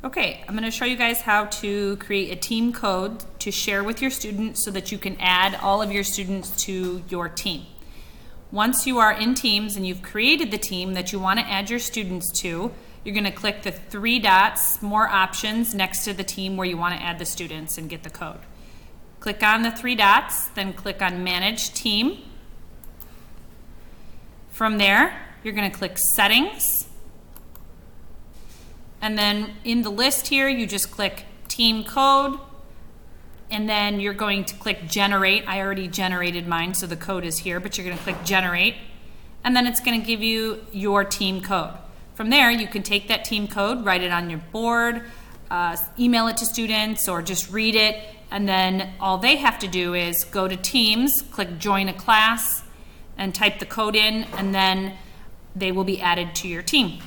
Okay, I'm going to show you guys how to create a team code to share with your students so that you can add all of your students to your team. Once you are in Teams and you've created the team that you want to add your students to, you're going to click the three dots, more options, next to the team where you want to add the students and get the code. Click on the three dots, then click on Manage Team. From there, you're going to click Settings. And then in the list here, you just click Team Code, and then you're going to click Generate. I already generated mine, so the code is here, but you're going to click Generate, and then it's going to give you your team code. From there, you can take that team code, write it on your board, email it to students, or just read it, and then all they have to do is go to Teams, click Join a Class, and type the code in, and then they will be added to your team.